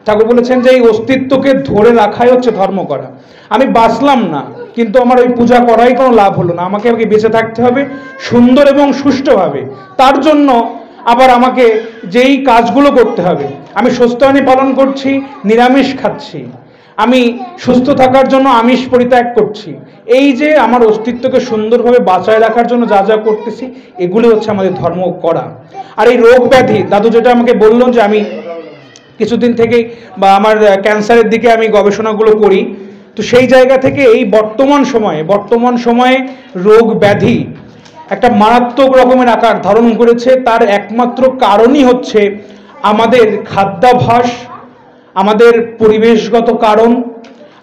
ঠাকুর বলেছেন যে এই অস্তিত্বকে ধরে রাখাই হচ্ছে ধর্ম করা। আমি বাঁচলাম না, কিন্তু আমার ওই পূজা করাই কোনো লাভ হলো না। আমাকে বেঁচে থাকতে হবে সুন্দর এবং সুষ্ঠুভাবে। তার জন্য আবার আমাকে যেই কাজগুলো করতে হবে, আমি স্বস্তায়নী পালন করছি, নিরামিষ খাচ্ছি, আমি সুস্থ থাকার জন্য আমিষ পরিত্যাগ করছি, এই যে আমার অস্তিত্বকে সুন্দরভাবে বাঁচায় রাখার জন্য যা যা করতেছি, এগুলি হচ্ছে আমাদের ধর্ম করা। আর এই রোগ ব্যাধি, দাদু যেটা আমাকে বললো যে আমি কিছুদিন থেকেই বা আমার ক্যান্সারের দিকে আমি গবেষণাগুলো করি, তো সেই জায়গা থেকে এই বর্তমান সময়ে রোগ ব্যাধি একটা মারাত্মক রকমের আকার ধারণ করেছে। তার একমাত্র কারণই হচ্ছে আমাদের খাদ্যাভ্যাস, আমাদের পরিবেশগত কারণ,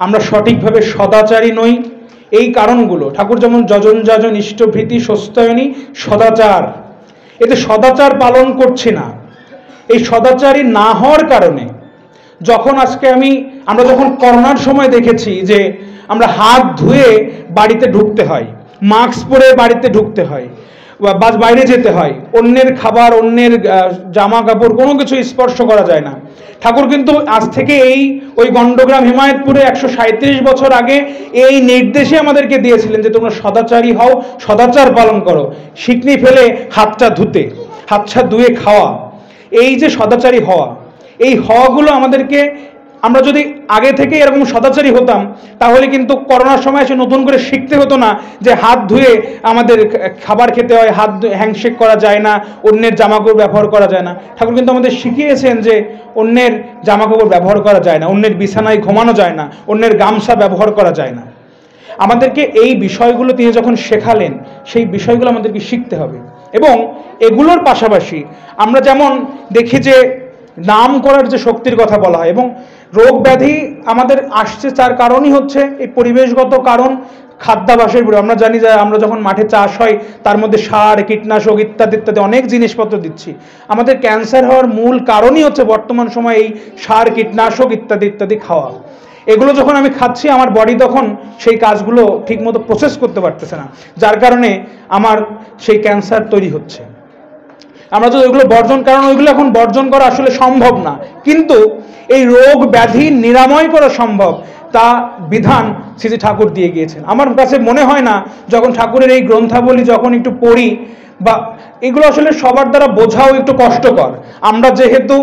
আমরা সঠিকভাবে সদাচারী নই। এই কারণগুলো ঠাকুর যেমন যজন যাজন ইষ্টভৃতি স্বস্তায়নী সদাচার, এতে সদাচার পালন করছি না। এই সদাচারী না হওয়ার কারণে যখন আজকে আমরা যখন করোনার সময় দেখেছি যে আমরা হাত ধুয়ে বাড়িতে ঢুকতে হয়, মাস্ক পরে বাড়িতে ঢুকতে হয়, বা বাইরে যেতে হয়, অন্যের খাবার, অন্যের জামা কাপড় কোনো কিছু স্পর্শ করা যায় না। ঠাকুর কিন্তু আজ থেকে ওই গণ্ডগ্রাম হিমায়তপুরে 137 বছর আগে এই নির্দেশে আমাদেরকে দিয়েছিলেন যে তোমরা সদাচারী হও, সদাচার পালন করো, শিকনি ফেলে হাতটা ধুয়ে খাওয়া। এই যে সদাচারী হওয়া, এই হওয়াগুলো আমাদেরকে, আমরা যদি আগে থেকে এরকম সদাচারী হতাম তাহলে কিন্তু করোনার সময় এসে নতুন করে শিখতে হতো না যে হাত ধুয়ে আমাদের খাবার খেতে হয়, হাত হ্যান্ডশেক করা যায় না, অন্যের জামাকাপড় ব্যবহার করা যায় না। ঠাকুর কিন্তু আমাদের শিখিয়েছেন যে অন্যের জামাকাপড় ব্যবহার করা যায় না, অন্যের বিছানায় ঘুমানো যায় না, অন্যের গামছা ব্যবহার করা যায় না। আমাদেরকে এই বিষয়গুলো তিনি যখন শেখালেন, সেই বিষয়গুলো আমাদেরকে শিখতে হবে। এবং এগুলোর পাশাপাশি আমরা যেমন দেখি যে নাম করার যে শক্তির কথা বলা হয়, এবং রোগ ব্যাধি আমাদের আসছে তার কারণই হচ্ছে এই পরিবেশগত কারণ, খাদ্যাভ্যাসের উপরে। আমরা জানি যে আমরা যখন মাঠে চাষ হয় তার মধ্যে সার, কীটনাশক ইত্যাদি ইত্যাদি অনেক জিনিসপত্র দিচ্ছি। আমাদের ক্যান্সার হওয়ার মূল কারণই হচ্ছে বর্তমান সময়ে এই সার, কীটনাশক ইত্যাদি ইত্যাদি খাওয়া। এগুলো যখন আমি খাচ্ছি, আমার বডি তখন সেই কাজগুলো ঠিকমতো প্রসেস করতে পারতেছে না, যার কারণে আমার সেই ক্যান্সার তৈরি হচ্ছে। আমরা তো ওইগুলো ওইগুলো এখন বর্জন করা আসলে সম্ভব না, কিন্তু এই রোগ ব্যাধি নিরাময় করা সম্ভব, তা বিধান শ্রী ঠাকুর দিয়ে গিয়েছেন। আমার কাছে মনে হয় না যখন ঠাকুরের এই গ্রন্থাবলী যখন একটু পড়ি, বা এগুলো আসলে সবার দ্বারা বোঝাও একটু কষ্টকর। আমরা যেহেতু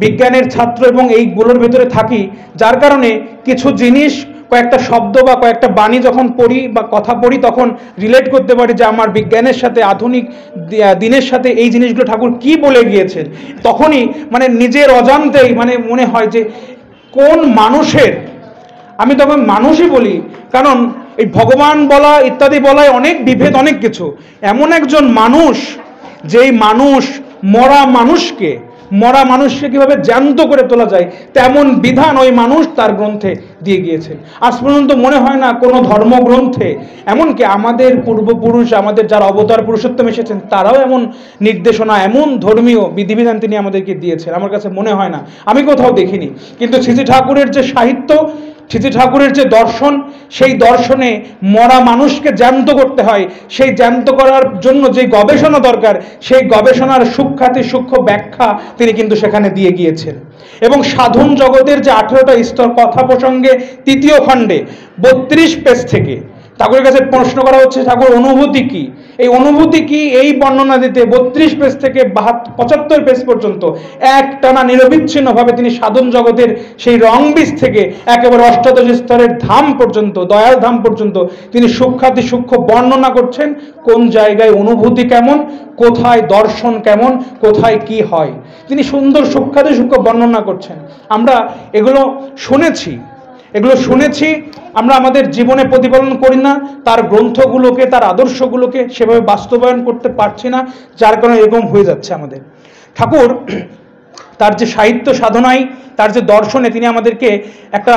বিজ্ঞানের ছাত্র এবং এইগুলোর ভেতরে থাকি, যার কারণে কিছু জিনিস, কয়েকটা শব্দ বা কয়েকটা বাণী যখন পড়ি বা কথা পড়ি, তখন রিলেট করতে পারি যে আমার বিজ্ঞানের সাথে, আধুনিক দিনের সাথে এই জিনিসগুলো ঠাকুর কি বলে গিয়েছেন। তখনই নিজের অজান্তেই মনে হয় যে কোন মানুষের, আমি তখন মানুষই বলি, কারণ এই ভগবান বলা ইত্যাদি বলায় অনেক বিভেদ, অনেক কিছু। এমন একজন মানুষ, যেই মানুষ মরা মানুষকে কিভাবে জ্যান্ত করে তোলা যায়, তেমন বিধান ওই মানুষ তার গ্রন্থে দিয়ে গিয়েছে। আজ পর্যন্ত মনে হয় না কোনো ধর্মগ্রন্থে, এমনকি আমাদের পূর্বপুরুষ, আমাদের যারা অবতার পুরুষোত্তম এসেছেন, তারাও এমন নির্দেশনা, এমন ধর্মীয় বিধিবিধান তিনি আমাদেরকে দিয়েছেন, আমার কাছে মনে হয় না, আমি কোথাও দেখিনি। কিন্তু শ্রী ঠাকুরের যে সাহিত্য, শ্রী ঠাকুরের যে দর্শন, সেই দর্শনে মরা মানুষকে জ্যান্ত করতে হয়, সেই জ্যান্ত করার জন্য যে গবেষণা দরকার, সেই গবেষণার সূক্ষ্মাতি সূক্ষ্ম ব্যাখ্যা তিনি কিন্তু সেখানে দিয়ে গিয়েছেন। এবং সাধন জগতের যে 18টা স্তর কথা প্রসঙ্গে 3য় খণ্ডে 32 পেজ থেকে ঠাকুরের কাছে প্রশ্ন করা হচ্ছে, ঠাকুর অনুভূতি কি, এই অনুভূতি কি, এই বর্ণনা দিতে 32 পেজ থেকে 75 পেজ পর্যন্ত একটানা নিরবিচ্ছিন্নভাবে তিনি সাধন জগতের সেই রং বীজ থেকে একেবারে অষ্টাদশ স্তরের ধাম পর্যন্ত, দয়াল ধাম পর্যন্ত তিনি সূক্ষ্মাতি সূক্ষ্ম বর্ণনা করছেন। কোন জায়গায় অনুভূতি কেমন, কোথায় দর্শন কেমন, কোথায় কি হয়, তিনি সুন্দর সূক্ষ্মাতি সূক্ষ্ম বর্ণনা করছেন। আমরা এগুলো শুনেছি, আমরা আমাদের জীবনে প্রতিপালন করি না, তার গ্রন্থগুলোকে, তার আদর্শগুলোকে সেভাবে বাস্তবায়ন করতে পারছি না, যার কারণে এরকম হয়ে যাচ্ছে আমাদের। ঠাকুর তার যে সাহিত্য সাধনায়, তার যে দর্শনে তিনি আমাদেরকে একটা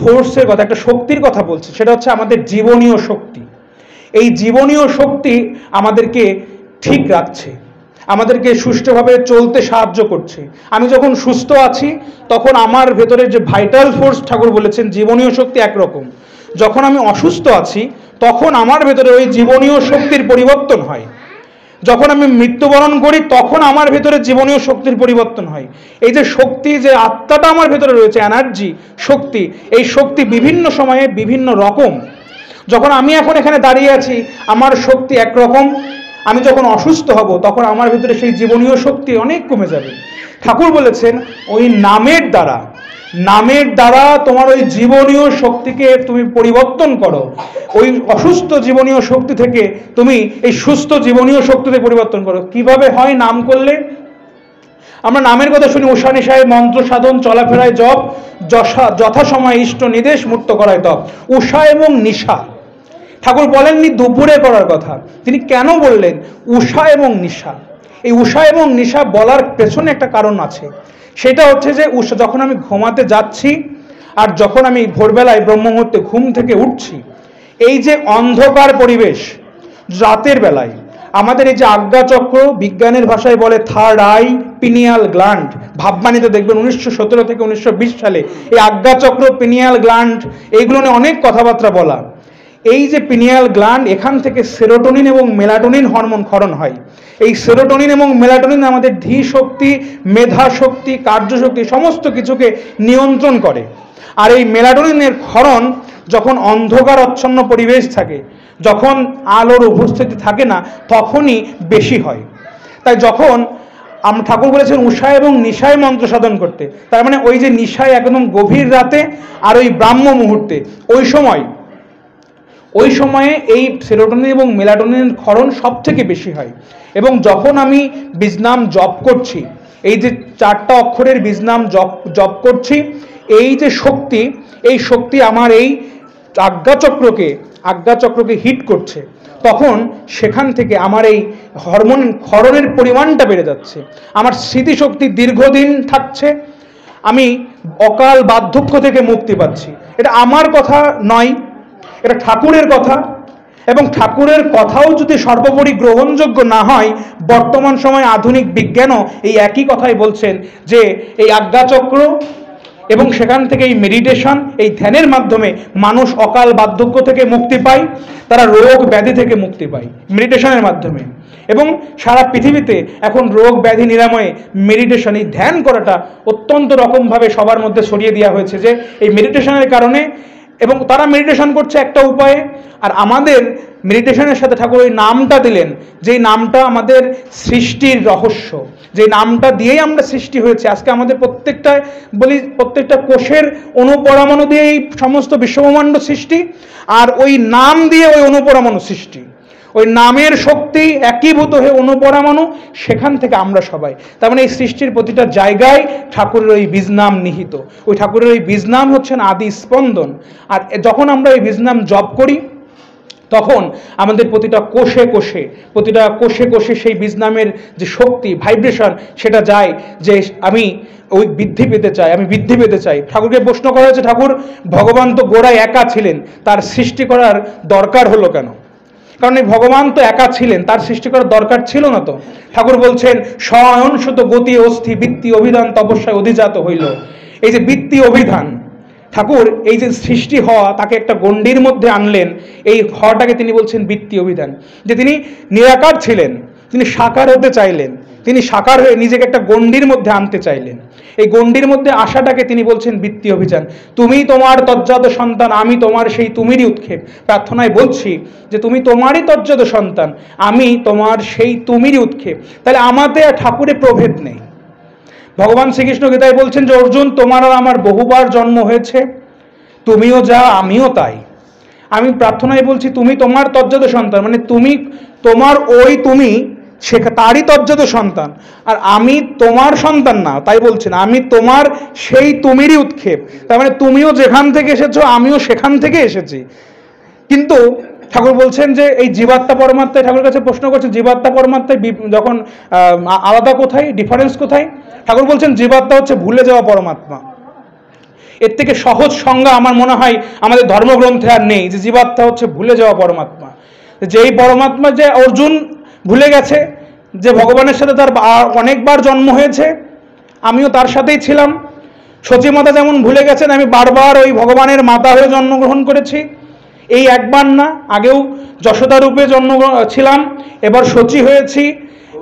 ফোর্সের কথা, একটা শক্তির কথা বলছে, সেটা হচ্ছে আমাদের জীবনীয় শক্তি। এই জীবনীয় শক্তি আমাদেরকে ঠিক রাখছে, আমাদেরকে সুষ্ঠুভাবে চলতে সাহায্য করছে। আমি যখন সুস্থ আছি তখন আমার ভেতরে যে ভাইটাল ফোর্স, ঠাকুর বলেছেন জীবনীয় শক্তি একরকম। যখন আমি অসুস্থ আছি তখন আমার ভেতরে ওই জীবনীয় শক্তির পরিবর্তন হয়। যখন আমি মৃত্যুবরণ করি তখন আমার ভেতরে জীবনীয় শক্তির পরিবর্তন হয়। এই যে শক্তি, যে আত্মাটা আমার ভেতরে রয়েছে, এনার্জি, শক্তি, এই শক্তি বিভিন্ন সময়ে বিভিন্ন রকম। যখন আমি এখন এখানে দাঁড়িয়ে আছি আমার শক্তি একরকম, আমি যখন অসুস্থ হব তখন আমার ভিতরে সেই জীবনীয় শক্তি অনেক কমে যাবে। ঠাকুর বলেছেন ওই নামের দ্বারা তোমার ওই জীবনীয় শক্তিকে তুমি পরিবর্তন করো। ওই অসুস্থ জীবনীয় শক্তি থেকে তুমি এই সুস্থ জীবনীয় শক্তিতে পরিবর্তন করো। কিভাবে হয় নাম করলে? আমরা নামের কথা শুনি, উষা নিশায় মন্ত্র সাধন, চলাফেরায় জপ, যথাসময় ইষ্ট নির্দেশ, মুক্ত করায় তপ। উষা এবং নিশা, ঠাকুর বলেননি দুপুরে করার কথা, তিনি কেন বললেন উষা এবং নিশা? এই উষা এবং নিশা বলার পেছনে একটা কারণ আছে। সেটা হচ্ছে যে উষা, যখন আমি ঘুমাতে যাচ্ছি আর যখন আমি ভোরবেলায় ব্রহ্ম মুহূর্তে ঘুম থেকে উঠছি, এই যে অন্ধকার পরিবেশ রাতের বেলায়, আমাদের এই যে আজ্ঞাচক্র, বিজ্ঞানের ভাষায় বলে থার্ড আই, পিনিয়াল গ্ল্যান্ড, ভাববাণীতে দেখবেন 1917 থেকে 1920 সালে এই আজ্ঞাচক্র, পিনিয়াল গ্ল্যান্ড, এইগুলো নিয়ে অনেক কথাবার্তা বলা। এই যে পিনিয়াল গ্ল্যান্ড, এখান থেকে সেরোটোনিন এবং মেলাটোনিন হরমোন ক্ষরণ হয়। এই সেরোটোনিন এবং মেলাটোনিন আমাদের ধী শক্তি, মেধা শক্তি, কার্যশক্তি সমস্ত কিছুকে নিয়ন্ত্রণ করে। আর এই মেলাটোনিনের ক্ষরণ যখন অন্ধকার আচ্ছন্ন পরিবেশ থাকে, যখন আলোর উপস্থিতি থাকে না, তখনই বেশি হয়। তাই যখন ঠাকুর বলেছেন উষা এবং নিশায় মন্ত্র সাধন করতে, তার মানে ওই যে নিশায় একদম গভীর রাতে আর ওই ব্রাহ্ম মুহূর্তে, ওই সময়ে এই সেরোটোনিন এবং মেলাটোনিনের ক্ষরণ সব থেকে বেশি হয়। এবং যখন আমি বীজনাম জপ করছি, এই যে 4টা অক্ষরের বীজনাম জপ করছি, এই যে শক্তি, এই শক্তি আমার এই আজ্ঞাচক্রকে হিট করছে, তখন সেখান থেকে আমার এই হরমোন ক্ষরণের পরিমাণটা বেড়ে যাচ্ছে। আমার স্মৃতিশক্তি দীর্ঘদিন থাকছে, আমি অকাল বার্ধক্য থেকে মুক্তি পাচ্ছি। এটা আমার কথা নয়, এটা ঠাকুরের কথা। এবং ঠাকুরের কথাও যদি সর্বোপরি গ্রহণযোগ্য না হয়, বর্তমান সময়ে আধুনিক বিজ্ঞানও এই একই কথাই বলছেন যে এই আজ্ঞাচক্র এবং সেখান থেকে এই মেডিটেশন, এই ধ্যানের মাধ্যমে মানুষ অকাল বার্ধক্য থেকে মুক্তি পায়, তারা রোগ ব্যাধি থেকে মুক্তি পায় মেডিটেশনের মাধ্যমে। এবং সারা পৃথিবীতে এখন রোগ ব্যাধি নিরাময়ে মেডিটেশন, এই ধ্যান করাটা অত্যন্ত রকমভাবে সবার মধ্যে ছড়িয়ে দেওয়া হয়েছে যে এই মেডিটেশনের কারণে। এবং তারা মেডিটেশন করছে একটা উপায়ে, আর আমাদের মেডিটেশনের সাথে ঠাকুর ওই নামটা দিলেন, যেই নামটা আমাদের সৃষ্টির রহস্য, যে নামটা দিয়েই আমরা সৃষ্টি হয়েছে। আজকে আমাদের প্রত্যেকটা কোষের অণুপরমাণু দিয়ে এই সমস্ত বিশ্বব্রহ্মাণ্ড সৃষ্টি, আর ওই নাম দিয়ে ওই অণুপরমাণু সৃষ্টি। ওই নামের শক্তি একীভূত হয়ে অণুপরমাণু, সেখান থেকে আমরা সবাই। তার মানে এই সৃষ্টির প্রতিটা জায়গায় ঠাকুরের ওই বীজনাম নিহিত। ওই ঠাকুরের ওই বীজনাম হচ্ছেন আদি স্পন্দন। আর যখন আমরা ওই বীজনাম জপ করি, তখন আমাদের প্রতিটা কোষে সেই বীজনামের যে শক্তি, ভাইব্রেশন, সেটা যায় যে আমি ওই বৃদ্ধি পেতে চাই। ঠাকুরকে প্রশ্ন করা হয়েছে, ঠাকুর ভগবান তো গোড়ায় একা ছিলেন, তার সৃষ্টি করার দরকার হলো কেন? কারণ এই ভগবান তো একা ছিলেন, তার সৃষ্টি করার দরকার ছিল না তো। ঠাকুর বলছেন স্বয়ংসুত গতি অস্থি বৃত্তি অভিধান তপস্যায় অধিজাত হইল। এই যে বৃত্তি অভিধান, ঠাকুর এই যে সৃষ্টি হওয়া, তাকে একটা গণ্ডির মধ্যে আনলেন। এই হওয়াটাকে তিনি বলছেন বৃত্তি অভিধান, যে তিনি নিরাকার ছিলেন, তিনি সাকার হতে চাইলেন, তিনি সাকার হয়ে নিজেকে একটা গণ্ডির মধ্যে আনতে চাইলেন। এই গণ্ডির মধ্যে আসাটাকে তিনি বলছেন বৃত্তি অভিযান। তুমি তোমার তজ্জাত সন্তান, আমি তোমার সেই তুমিরই উৎক্ষেপ। প্রার্থনায় বলছি যে তুমি তোমারই তজ্জাত সন্তান, আমি তোমার সেই তুমিরই উৎক্ষেপ। তাহলে আমাদের ঠাকুরের প্রভেদ নেই। ভগবান শ্রীকৃষ্ণ গীতায় বলছেন যে অর্জুন, তোমার আর আমার বহুবার জন্ম হয়েছে, তুমিও যা আমিও তাই। আমি প্রার্থনায় বলছি তুমি তোমার তজ্জাত সন্তান, মানে তুমি তারই তজ্জাত সন্তান, আর আমি তোমার সন্তান না। তাই বলছেন আমি তোমার সেই তুমিরই উৎক্ষেপ। তার মানে তুমিও যেখান থেকে এসেছো, আমিও সেখান থেকে এসেছি। কিন্তু ঠাকুর বলছেন যে এই জীবাত্মা পরমাত্মায়, ঠাকুরের কাছে প্রশ্ন করছে জীবাত্মা পরমাত্মায় যখন আলাদা কোথায়, ডিফারেন্স কোথায়? ঠাকুর বলছেন জীবাত্মা হচ্ছে ভুলে যাওয়া পরমাত্মা। এর থেকে সহজ সংজ্ঞা আমার মনে হয় আমাদের ধর্মগ্রন্থে আর নেই, যে জীবাত্মা হচ্ছে ভুলে যাওয়া পরমাত্মা। যেই পরমাত্মা যে অর্জুন ভুলে গেছে, যে ভগবানের সাথে তার অনেকবার জন্ম হয়েছে, আমিও তার সাথেই ছিলাম। সচী মাতা যেমন ভুলে গেছেন আমি বারবার ওই ভগবানের মাতা হয়ে জন্মগ্রহণ করেছি। এই একবার না, আগেও যশোদা রূপে জন্ম ছিলাম, এবার সচী হয়েছি,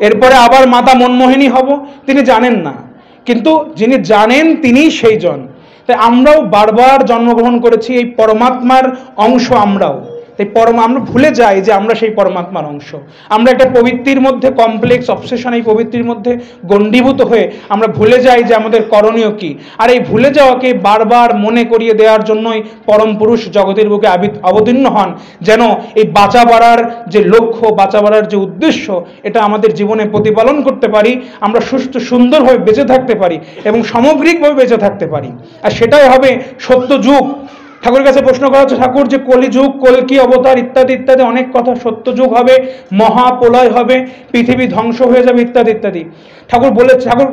এরপরে আবার মাতা মনমোহিনী হব। তিনি জানেন না, কিন্তু যিনি জানেন তিনিই সেই জন। তাই আমরাও বারবার জন্মগ্রহণ করেছি, এই পরমাত্মার অংশ আমরাও। তাই আমরা ভুলে যাই যে আমরা সেই পরমাত্মার অংশ। আমরা একটা প্রবৃত্তির মধ্যে কমপ্লেক্স অবসেশন, এই প্রবৃত্তির মধ্যে গণ্ডীভূত হয়ে আমরা ভুলে যাই যে আমাদের করণীয় কি। আর এই ভুলে যাওয়াকে বারবার মনে করিয়ে দেওয়ার জন্যই পরম পুরুষ জগতের বুকে অবতীর্ণ হন, যেন এই বাঁচা বাড়ার যে লক্ষ্য, বাঁচা বাড়ার যে উদ্দেশ্য, এটা আমাদের জীবনে প্রতিপালন করতে পারি, আমরা সুস্থ সুন্দরভাবে বেঁচে থাকতে পারি এবং সামগ্রিকভাবে বেঁচে থাকতে পারি। আর সেটাই হবে সত্য যুগ। ঠাকুরের কাছে প্রশ্ন করা হচ্ছে, ঠাকুর যে কলিযুগ, কল্কি অবতার ইত্যাদি ইত্যাদি অনেক কথা, সত্যযুগ হবে, মহাপ্রলয় হবে, পৃথিবী ধ্বংস হয়ে যাবে ইত্যাদি ইত্যাদি। ঠাকুর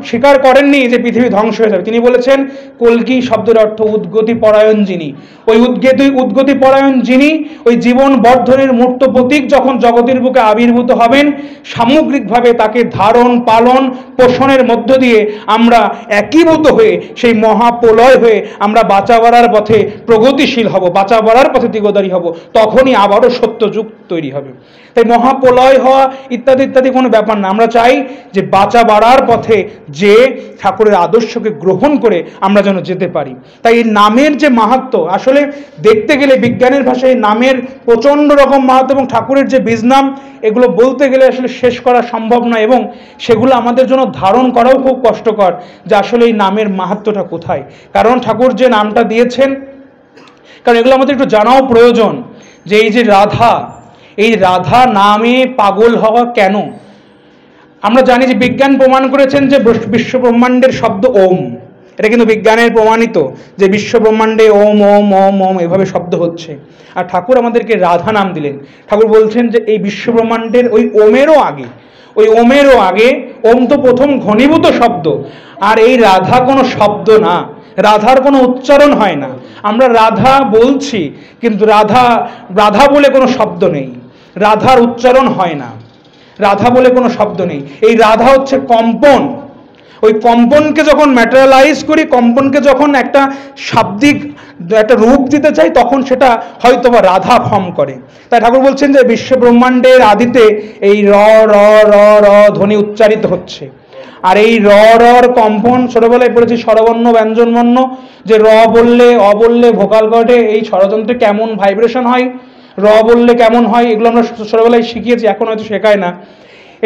স্বীকার করেননি যে পৃথিবী ধ্বংস হয়ে যাবে। তিনি বলেছেন কল্কি শব্দের অর্থ উদ্গতি পরায়ণ যিনি। ওই উদ্গতি পরায়ণ যিনি, ওই জীবন বর্ধনের মূর্ত প্রতীক যখন জগতের বুকে আবির্ভূত হবেন, সামগ্রিকভাবে তাকে ধারণ পালন পোষণের মধ্য দিয়ে আমরা একীভূত হয়ে সেই মহাপ্রলয় হয়ে আমরা বাঁচা বাড়ার পথে প্রগতিশীল হব, বাঁচা বাড়ার পথে দিগদারী হব, তখনই আবারও সত্যযুগ তৈরি হবে। তাই মহাপ্রলয় হওয়া ইত্যাদি ইত্যাদি কোনো ব্যাপার না। আমরা চাই যে বাঁচা বাড়ার পথে যে ঠাকুরের আদর্শকে গ্রহণ করে আমরা যেন যেতে পারি। তাই এই নামের যে মাহাত্ম্য, আসলে দেখতে গেলে বিজ্ঞানের ভাষায় নামের প্রচণ্ড রকম মাহাত্ম্য, এবং ঠাকুরের যে বীজ নাম, এগুলো বলতে গেলে আসলে শেষ করা সম্ভব নয়, এবং সেগুলো আমাদের জন্য ধারণ করাও খুব কষ্টকর যে আসলে এই নামের মাহাত্ম্যটা কোথায়। কারণ ঠাকুর যে নামটা দিয়েছেন, কারণ এগুলো আমাদের একটু জানাও প্রয়োজন যে এই যে রাধা, এই রাধা নামে পাগল হওয়া কেন। আমরা জানি যে বিজ্ঞান প্রমাণ করেছেন যে বিশ্ব ব্রহ্মাণ্ডের শব্দ ওম, এটা কিন্তু বিজ্ঞানের প্রমাণিত যে বিশ্ব ব্রহ্মাণ্ডে ওম ওম ওম ওম এভাবে শব্দ হচ্ছে। আর ঠাকুর আমাদেরকে রাধা নাম দিলেন। ঠাকুর বলছেন যে এই বিশ্ব ব্রহ্মাণ্ডের ওই ওমেরও আগে ওম তো প্রথম ঘনীভূত শব্দ, আর এই রাধা কোনো শব্দ না, রাধার কোনো উচ্চারণ হয় না। আমরা রাধা বলছি, কিন্তু রাধা বলে কোনো শব্দ নেই, রাধার উচ্চারণ হয় না, রাধা বলে কোনো শব্দ নেই। এই রাধা হচ্ছে কম্পন। ওই কম্পনকে যখন ম্যাটেরিয়ালাইজ করি, কম্পনকে যখন একটা শাব্দিক একটা রূপ দিতে চাই, তখন সেটা হয়তোবা রাধা ফর্ম করে। তাই ঠাকুর বলছেন যে বিশ্ব ব্রহ্মাণ্ডের আদিতে এই র র র র ধ্বনি উচ্চারিত হচ্ছে। আর এই র রর কম্পন ছোটবেলায় পড়েছি স্বরবর্ণ ব্যঞ্জনবর্ণ, যে র বললে অ বললে ভোকাল কর্ডে এই স্বরযন্ত্রে কেমন ভাইব্রেশন হয়, র বললে কেমন হয়, এগুলো আমরা ছোটবেলায় শিখিয়েছি, এখন হয়তো শেখায় না।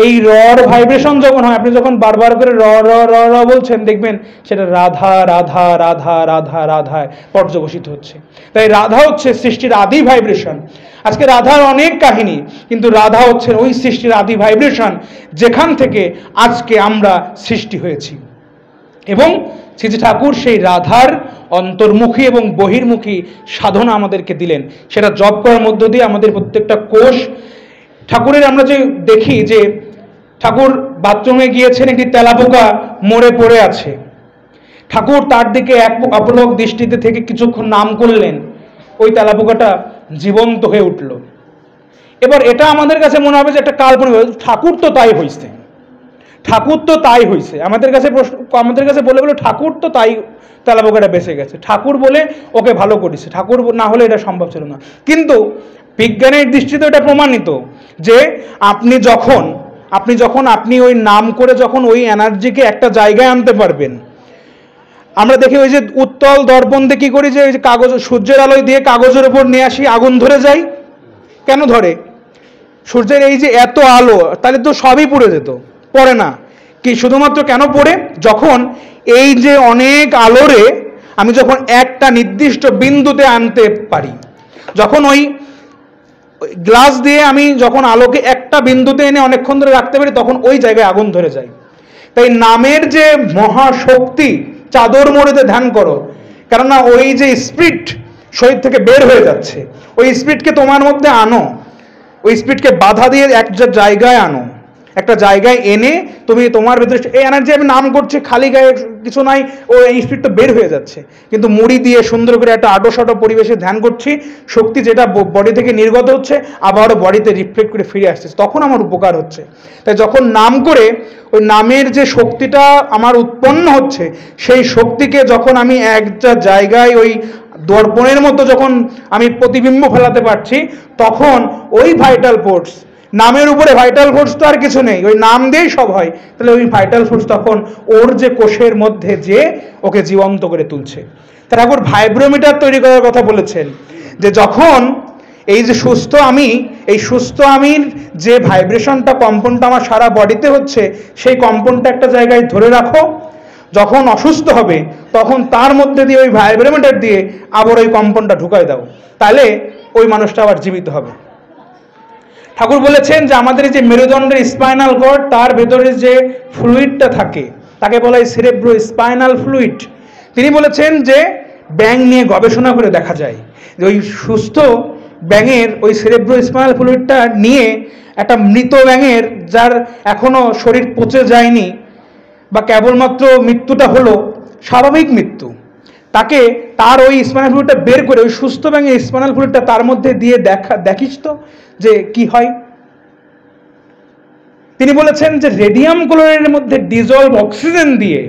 এই রর ভাইব্রেশন যখন হয়, আপনি যখন বারবার করে র র র র বলছেন, দেখবেন সেটা রাধা রাধা রাধা রাধা রাধায় পর্যবসিত হচ্ছে। তাই রাধা হচ্ছে সৃষ্টির আদি ভাইব্রেশন। আজকে রাধার অনেক কাহিনী, কিন্তু রাধা হচ্ছে ওই সৃষ্টির আদি ভাইব্রেশন, যেখান থেকে আজকে আমরা সৃষ্টি হয়েছি। এবং শ্রী ঠাকুর সেই রাধার অন্তর্মুখী এবং বহির্মুখী সাধনা আমাদেরকে দিলেন। সেটা জপ করার মধ্য দিয়ে আমাদের প্রত্যেকটা কোষ, ঠাকুরের আমরা যে দেখি যে ঠাকুর বাথরুমে গিয়েছেন, একটি তেলাপোকা মরে পড়ে আছে, ঠাকুর তার দিকে এক অপলক দৃষ্টিতে থেকে কিছুক্ষণ নাম করলেন, ওই তেলাপোকাটা জীবন্ত হয়ে উঠল। এবার এটা আমাদের কাছে মনে হবে যে একটা কাল্পনিক, ঠাকুর তো তাই হয়েছে, ঠাকুর তো তাই হয়েছে। আমাদের কাছে বলে ঠাকুর তো তাই তেলাপোকাটা বেঁচে গেছে, ঠাকুর বলে ওকে ভালো করেছে, ঠাকুর না হলে এটা সম্ভব ছিল না। কিন্তু বিজ্ঞানের দৃষ্টিতে এটা প্রমাণিত যে আপনি ওই নাম করে যখন ওই এনার্জিকে একটা জায়গায় আনতে পারবেন। আমরা দেখি ওই যে উত্তল দর্পণ দিয়ে কি করি, যে ওই যে কাগজ সূর্যের আলোয় দিয়ে কাগজের উপর নিয়ে আসি, আগুন ধরে যায়। কেন ধরে? সূর্যের এই যে এত আলো, তাহলে তো সবই পুড়ে যেত, পড়ে না। কি শুধুমাত্র কেন পড়ে? যখন এই যে অনেক আলোরে আমি যখন একটা নির্দিষ্ট বিন্দুতে আনতে পারি, যখন ওই গ্লাস দিয়ে আমি যখন আলোকে একটা বিন্দুতে এনে অনেকক্ষণ ধরে রাখতে পারি, তখন ওই জায়গায় আগুন ধরে যায়। তাই নামের যে মহাশক্তি, চাদর মোড়েতে ধ্যান করো, কেননা ওই যে স্পিরিট শরীর থেকে বের হয়ে যাচ্ছে, ওই স্পিরিটকে তোমার মধ্যে আনো, ওই স্পিরিটকে বাধা দিয়ে একটা জায়গায় আনো, একটা জায়গায় এনে তুমি তোমার ভেতরে এই এনার্জি, আমি নাম করছি খালি গায়ে কিছু নাই, ও এই স্পিরিট তো বের হয়ে যাচ্ছে। কিন্তু মুড়ি দিয়ে সুন্দর করে একটা আটোসাটো পরিবেশে ধ্যান করছি, শক্তি যেটা বডি থেকে নির্গত হচ্ছে আবারও বডিতে রিফ্লেক্ট করে ফিরে আসছে, তখন আমার উপকার হচ্ছে। তাই যখন নাম করে ওই নামের যে শক্তিটা আমার উৎপন্ন হচ্ছে, সেই শক্তিকে যখন আমি একটা জায়গায় ওই দর্পণের মতো যখন আমি প্রতিবিম্ব ফেলাতে পারছি, তখন ওই ভাইটাল ফোর্স, নামের উপরে ভাইটাল ফোর্স তো আর কিছু নেই, ওই নাম দিয়েই সব হয়, তাহলে ওই ভাইটাল ফোর্স তখন ওর যে কোষের মধ্যে যে ওকে জীবন্ত করে তুলছে। ঠাকুর ভাইব্রোমিটার তৈরি করার কথা বলেছেন, যে যখন এই যে সুস্থ আমি, এই সুস্থ আমির যে ভাইব্রেশনটা, কম্পনটা আমার সারা বডিতে হচ্ছে, সেই কম্পনটা একটা জায়গায় ধরে রাখো, যখন অসুস্থ হবে তখন তার মধ্যে দিয়ে ওই ভাইব্রোমিটার দিয়ে আবার ওই কম্পনটা ঢুকাই দাও, তাহলে ওই মানুষটা আবার জীবিত হবে। ঠাকুর বলেছেন যে আমাদের যে মেরুদণ্ডের স্পাইনাল কর্ড, তার ভেতরে যে ফ্লুইডটা থাকে তাকে বলা হয় সেরেব্রো স্পাইনাল ফ্লুইড। তিনি বলেছেন যে ব্যাঙ নিয়ে গবেষণা করে দেখা যায় যে ওই সুস্থ ব্যাঙের ওই সেরেব্রো স্পাইনাল ফ্লুইডটা নিয়ে একটা মৃত ব্যাঙের, যার এখনো শরীর পচে যায়নি বা কেবলমাত্র মৃত্যুটা হলো স্বাভাবিক মৃত্যু, তাকে তার ওই স্পাইনাল ফ্লুইডটা বের করে ওই সুস্থ ব্যাঙের স্পাইনাল ফ্লুইডটা তার মধ্যে দিয়ে দেখিস তো যে কি হয়। তিনি বলেছেন যে রেডিয়াম ক্লোরাইডের মধ্যে ডিজলভ অক্সিজেন দিয়ে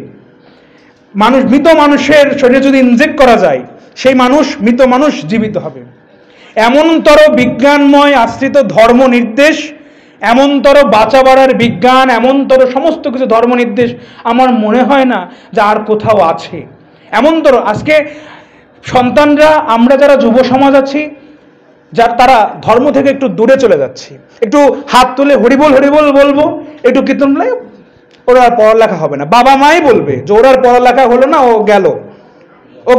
মৃত মানুষের শরীরে যদি ইনজেক্ট করা যায়, সেই মৃত মানুষ জীবিত হবে। এমনতর বিজ্ঞানময় আশ্রিত ধর্ম নির্দেশ, এমনতর বাঁচা বাড়ার বিজ্ঞান, এমনতর সমস্ত কিছু ধর্ম নির্দেশ আমার মনে হয় না যে আর কোথাও আছে। এমনতর আজকে সন্তানরা, আমরা যারা যুব সমাজ আছি, তারা ধর্ম থেকে একটু দূরে চলে যাচ্ছি, একটু হাত তুলে হরিবোল হরিবোল বলবো, একটু কীর্তন বলে ওর আর পড়ালেখা হবে না, বাবা মাই বলবে যে ওর আর পড়ালেখা হলো না, ও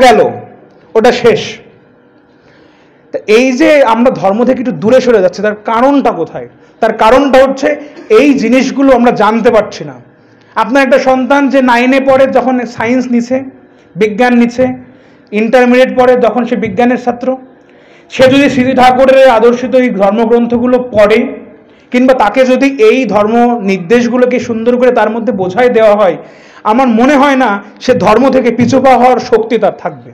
গেল, ওটা শেষ। এই যে আমরা ধর্ম থেকে একটু দূরে সরে যাচ্ছি, তার কারণটা কোথায়? তার কারণটা হচ্ছে এই জিনিসগুলো আমরা জানতে পারছি না। আপনার একটা সন্তান যে 9-এ পড়ে, যখন সায়েন্স নিছে, বিজ্ঞান নিছে, ইন্টারমিডিয়েট পড়ে, যখন সে বিজ্ঞানের ছাত্র, সে যদি শ্রী ঠাকুরের আদর্শিত এই ধর্মগ্রন্থগুলো পড়ে, কিংবা তাকে যদি এই ধর্ম নির্দেশগুলোকে সুন্দর করে তার মধ্যে বোঝাই দেওয়া হয়, আমার মনে হয় না সে ধর্ম থেকে পিছুপা হওয়ার শক্তি তার থাকবে।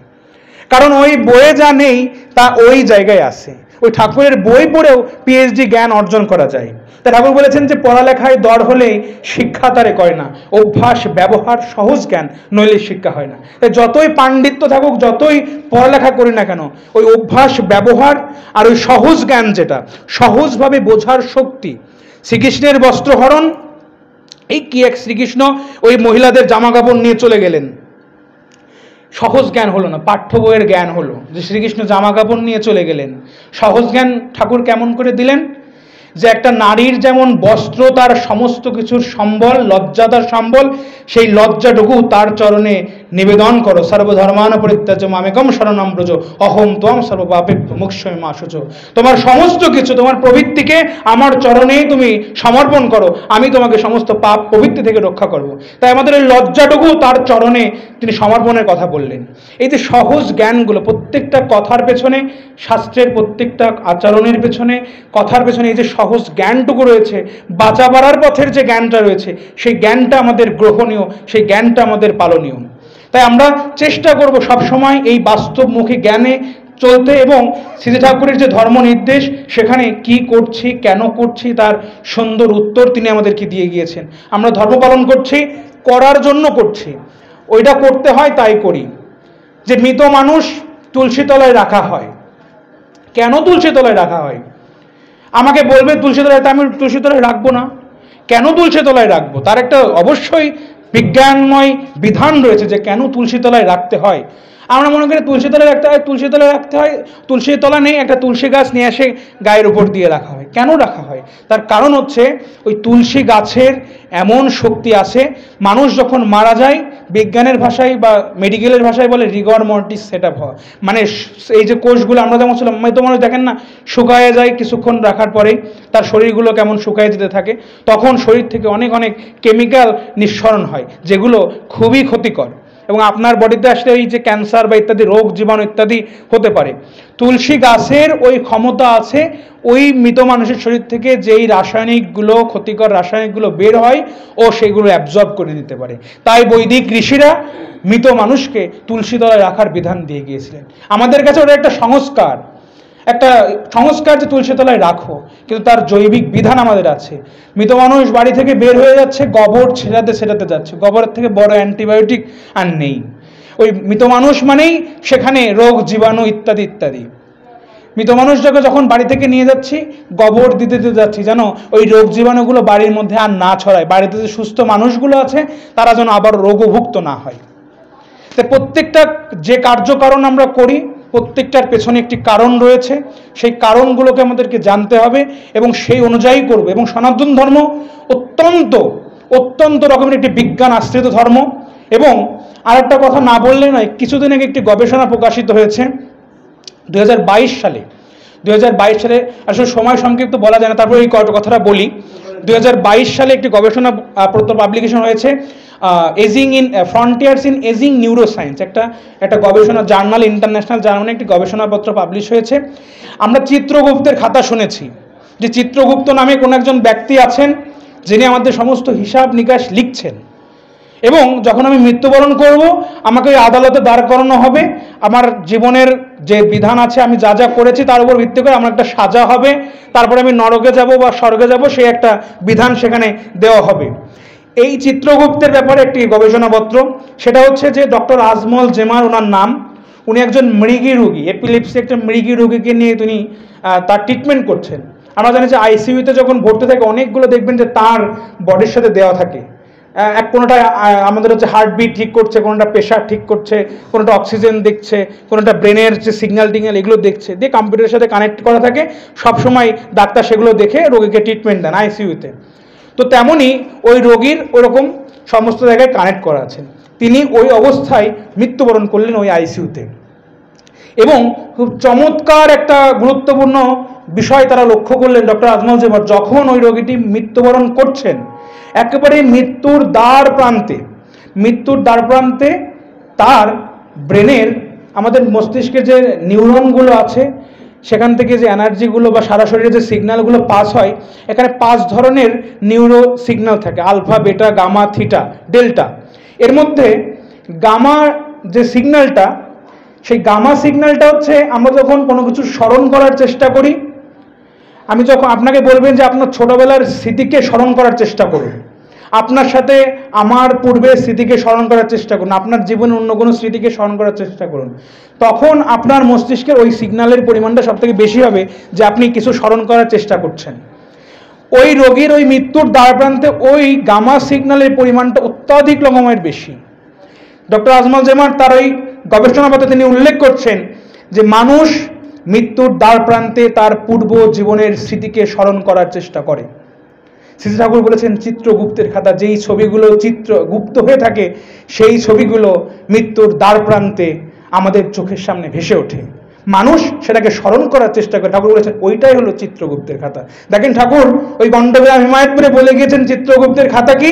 কারণ ওই বইয়ে যা নেই তা ওই জায়গায় আছে। ওই ঠাকুরের বই পড়েও পিএইচডি জ্ঞান অর্জন করা যায়। তা ঠাকুর বলেছেন যে পড়ালেখায় দর হলেই শিক্ষা তারে করে না, অভ্যাস ব্যবহার সহজ জ্ঞান নইলে শিক্ষা হয় না। যতই পাণ্ডিত্য থাকুক, যতই পড়ালেখা করি না কেন, ওই অভ্যাস ব্যবহার আর ওই সহজ জ্ঞান, যেটা সহজভাবে বোঝার শক্তি। শ্রীকৃষ্ণের বস্ত্রহরণ, এই কি এক শ্রীকৃষ্ণ ওই মহিলাদের জামা কাপড় নিয়ে চলে গেলেন, সহজ জ্ঞান হলো না, পাঠ্য বইয়ের জ্ঞান হলো যে শ্রীকৃষ্ণ জামা কাপড় নিয়ে চলে গেলেন। সহজ জ্ঞান ঠাকুর কেমন করে দিলেন? যে একটা নারীর যেমন বস্ত্র তার সমস্ত কিছুর সম্বল, লজ্জা তার সম্বল, সেই লজ্জাটুকু তার চরণে নিবেদন করো। সর্বধর্মান পরিত্যাজ্য মামেকম শরণম ব্রজ, অহম ত্বং সর্বপাপেভ্যো মোক্ষয়িষ্যামি মা শুচো। তোমার সমস্ত কিছু, তোমার প্রবৃত্তিকে আমার চরণেই তুমি সমর্পণ করো, আমি তোমাকে সমস্ত পাপ প্রবৃত্তি থেকে রক্ষা করব। তাই আমাদের এই লজ্জাটুকু তার চরণে তিনি সমর্পণের কথা বললেন। এই যে সহজ জ্ঞানগুলো, প্রত্যেকটা কথার পেছনে, শাস্ত্রের প্রত্যেকটা আচরণের পেছনে, কথার পেছনে এই যে সহজ জ্ঞানটুকু রয়েছে, বাঁচা বাড়ার পথের যে জ্ঞানটা রয়েছে, সেই জ্ঞানটা আমাদের গ্রহণীয়, সেই জ্ঞানটা আমাদের পালনীয়। তাই আমরা চেষ্টা করব সবসময় এই বাস্তবমুখী জ্ঞানে চলতে, এবং শ্রী ঠাকুরের যে ধর্ম নির্দেশ, সেখানে কি করছি, কেন করছি, তার সুন্দর উত্তর তিনি আমাদেরকে দিয়ে গিয়েছেন। আমরা ধর্ম পালন করছি, করার জন্য করছি, ওইটা করতে হয় তাই করি। যে মৃত মানুষ তুলসী তলায় রাখা হয়, কেন তুলসী তলায় রাখা হয়? আমাকে বলবে তুলসী তলায়, তা আমি তুলসী তলায় রাখবো না। কেন তুলসী তলায় রাখবো? তার একটা অবশ্যই বিজ্ঞানময় বিধান রয়েছে যে কেন তুলসী তলায় রাখতে হয়। আমরা মনে করি তুলসী তলায় রাখতে হয়, তুলসী তলায় রাখতে হয়, তুলসী তলা নেই, একটা তুলসী গাছ নিয়ে এসে গায়ের উপর দিয়ে রাখা হয়। কেন রাখা হয়? তার কারণ হচ্ছে ওই তুলসী গাছের এমন শক্তি আছে, মানুষ যখন মারা যায়, বিজ্ঞানের ভাষায় বা মেডিকেলের ভাষায় বলে রিগর মর্টিস সেট আপ হওয়া, মানে এই যে কোষগুলো আমরা যেমন ছিলাম, তো মানুষ দেখেন না শুকায় যায় কিছুক্ষণ রাখার পরে, তার শরীরগুলো কেমন শুকায় যেতে থাকে, তখন শরীর থেকে অনেক অনেক কেমিক্যাল নিঃসরণ হয়, যেগুলো খুবই ক্ষতিকর, এবং আপনার বডিতে আসলে এই যে ক্যান্সার বা ইত্যাদি রোগ জীবাণু ইত্যাদি হতে পারে। তুলসী গাছের ওই ক্ষমতা আছে, ওই মৃত মানুষের শরীর থেকে যেই রাসায়নিকগুলো, ক্ষতিকর রাসায়নিকগুলো বের হয়, ও সেগুলো অ্যাবজর্ব করে নিতে পারে। তাই বৈদিক ঋষিরা মৃত মানুষকে তুলসী তলায় রাখার বিধান দিয়ে গিয়েছিলেন। আমাদের কাছে ওটা একটা সংস্কার, যে তুলসী তলায় রাখো, কিন্তু তার জৈবিক বিধান আমাদের আছে। মৃত মানুষ বাড়ি থেকে বের হয়ে যাচ্ছে, গোবর ছেটাতে যাচ্ছে, গোবরের থেকে বড় অ্যান্টিবায়োটিক আর নেই। ওই মৃত মানুষ মানেই সেখানে রোগ জীবাণু ইত্যাদি ইত্যাদি। মৃত মানুষটাকে যখন বাড়ি থেকে নিয়ে যাচ্ছি, গোবর দিতে দিতে যাচ্ছি যেন ওই রোগ জীবাণুগুলো বাড়ির মধ্যে আর না ছড়ায়, বাড়িতে যে সুস্থ মানুষগুলো আছে তারা যেন আবার রোগভুক্ত না হয়। তো প্রত্যেকটা যে কার্যকারণ আমরা করি প্রত্যেকটার পেছনে একটি কারণ রয়েছে, সেই কারণগুলোকে আমাদেরকে জানতে হবে এবং সেই অনুযায়ী করব। এবং সনাতন ধর্ম অত্যন্ত অত্যন্ত রকমের একটি বিজ্ঞান আশ্রিত ধর্ম। এবং আরেকটা কথা না বললে নয়, কিছুদিন আগে একটি গবেষণা প্রকাশিত হয়েছে 2022 সালে। 2022 সালে আসলে সময় সংক্ষিপ্ত বলা যায় না, তারপরে এই কথাটা বলি। 2022 সালে একটি গবেষণা পাবলিকেশন হয়েছে, aging in frontiers in aging neuroscience, একটা গবেষণা জার্নাল, ইন্টারন্যাশনাল জার্নালে একটি গবেষণাপত্র পাবলিশ হয়েছে। আমরা চিত্রগুপ্তের খাতা শুনেছি, যে চিত্রগুপ্ত নামে কোনো একজন ব্যক্তি আছেন যিনি আমাদের সমস্ত হিসাব নিকাশ লিখছেন, এবং যখন আমি মৃত্যুবরণ করব আমাকে ওই আদালতে দাঁড় করানো হবে, আমার জীবনের যে বিধান আছে আমি যা যা করেছি তার উপর ভিত্তি করে আমার একটা সাজা হবে, তারপরে আমি নরকে যাব বা স্বর্গে যাব সেই একটা বিধান সেখানে দেওয়া হবে। এই চিত্রগুপ্তের ব্যাপারে একটি গবেষণাপত্র, সেটা হচ্ছে যে ডক্টর আজমল জেমার ওনার নাম। উনি একজন মৃগী রোগী, এপিলেপসি একটা মৃগী রোগীকে নিয়ে তিনি তার ট্রিটমেন্ট করছেন। আমরা জানি যে আইসিইউতে যখন ভর্তি থাকে অনেকগুলো দেখবেন যে তার বডির সাথে দেওয়া থাকে, কোনোটা আমাদের হচ্ছে হার্টবিট ঠিক করছে, কোনোটা প্রেশার ঠিক করছে, কোনোটা অক্সিজেন দেখছে, কোনোটা ব্রেনের যে সিগন্যাল টিগন্যাল এগুলো দেখছে, দিয়ে কম্পিউটারের সাথে কানেক্ট করা থাকে, সবসময় ডাক্তার সেগুলো দেখে রোগীকে ট্রিটমেন্ট দেন আইসিইউতে। তো তেমনই ওই রোগীর ওরকম সমস্ত জায়গায় কানেক্ট করা আছে। তিনি ওই অবস্থায় মৃত্যুবরণ করলেন ওই আইসিইউতে। এবং খুব চমৎকার একটা গুরুত্বপূর্ণ বিষয় তারা লক্ষ্য করলেন ডক্টর আজমল জেমার, যখন ওই রোগীটি মৃত্যুবরণ করছেন একেবারে মৃত্যুর দ্বার প্রান্তে তার ব্রেনের, আমাদের মস্তিষ্কে যে নিউরনগুলো আছে সেখান থেকে যে এনার্জিগুলো বা সারা শরীরে যে সিগন্যালগুলো পাস হয়, এখানে 5 ধরনের নিউরো সিগন্যাল থাকে, আলফা, বেটা, গামা, থিটা, ডেল্টা। এর মধ্যে গামা যে সিগন্যালটা, সেই গামা সিগন্যালটা হচ্ছে আমরা যখন কোনো কিছু স্মরণ করার চেষ্টা করি, আমি যখন আপনাকে বলবেন যে আপনার ছোটবেলার স্মৃতিকে স্মরণ করার চেষ্টা করুন, আপনার সাথে আমার পূর্বের স্মৃতিকে স্মরণ করার চেষ্টা করুন, আপনার জীবনের অন্য কোনো স্মৃতিকে স্মরণ করার চেষ্টা করুন, তখন আপনার মস্তিষ্কের ওই সিগন্যালের পরিমাণটা সবথেকে বেশি হবে যে আপনি কিছু স্মরণ করার চেষ্টা করছেন। ওই রোগীর ওই মৃত্যুর দ্বারপ্রান্তে ওই গামা সিগন্যালের পরিমাণটা অত্যাধিক রকমের বেশি। ডক্টর আজমল জেমার তার ওই গবেষণাপত্রে তিনি উল্লেখ করছেন যে মানুষ মৃত্যুর দ্বারপ্রান্তে তার পূর্ব জীবনের স্মৃতিকে স্মরণ করার চেষ্টা করে। শ্রী ঠাকুর বলেছেন চিত্রগুপ্তের খাতা, যেই ছবিগুলো চিত্রগুপ্ত হয়ে থাকে সেই ছবিগুলো মৃত্যুর দ্বারপ্রান্তে আমাদের চোখের সামনে ভেসে ওঠে, মানুষ সেটাকে স্মরণ করার চেষ্টা করে। ঠাকুর বলেছেন ওইটাই হলো চিত্রগুপ্তের খাতা। দেখেন ঠাকুর ওই গণ্ডগ্রাম হিমায়তপুরে বলে গিয়েছেন চিত্রগুপ্তের খাতা কি,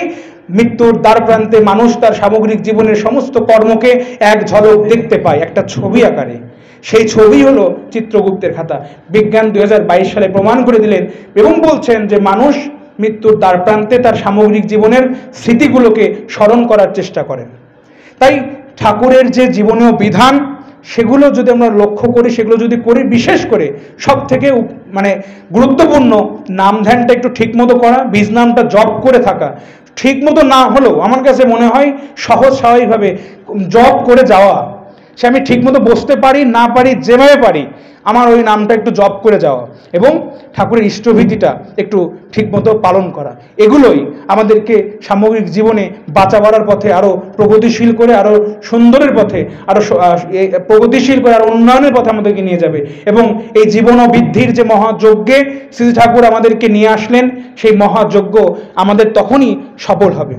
মৃত্যুর দ্বারপ্রান্তে মানুষ তার সামগ্রিক জীবনের সমস্ত কর্মকে এক ঝলক দেখতে পায় একটা ছবি আকারে, সেই ছবি হলো চিত্রগুপ্তের খাতা। বিজ্ঞান 2022 সালে প্রমাণ করে দিলেন এবং বলছেন যে মানুষ মৃত্যুর দ্বারপ্রান্তে তার সামগ্রিক জীবনের স্মৃতিগুলোকে স্মরণ করার চেষ্টা করেন। তাই ঠাকুরের যে জীবনীয় বিধান সেগুলো যদি আমরা লক্ষ্য করি, সেগুলো যদি করি, বিশেষ করে সব থেকে গুরুত্বপূর্ণ নাম ধ্যানটা একটু ঠিকমতো করা, বীজ নামটা জপ করে থাকা, ঠিকমতো না হলেও আমার কাছে মনে হয় সহজ স্বাভাবিকভাবে জপ করে যাওয়া, সে আমি ঠিকমতো বসতে পারি না পারি, যেভাবে পারি আমার ওই নামটা একটু জপ করে যাওয়া এবং ঠাকুরের ইষ্টভীতিটা একটু ঠিকমতো পালন করা, এগুলোই আমাদেরকে সামগ্রিক জীবনে বাঁচা বাড়ার পথে আরও প্রগতিশীল করে, আরও সুন্দরের পথে, আরও প্রগতিশীল করে, আরও উন্নয়নের পথে আমাদেরকে নিয়ে যাবে। এবং এই জীবন ও বৃদ্ধির যে মহাযজ্ঞে শ্রী ঠাকুর আমাদেরকে নিয়ে আসলেন, সেই মহাযজ্ঞ আমাদের তখনই সফল হবে।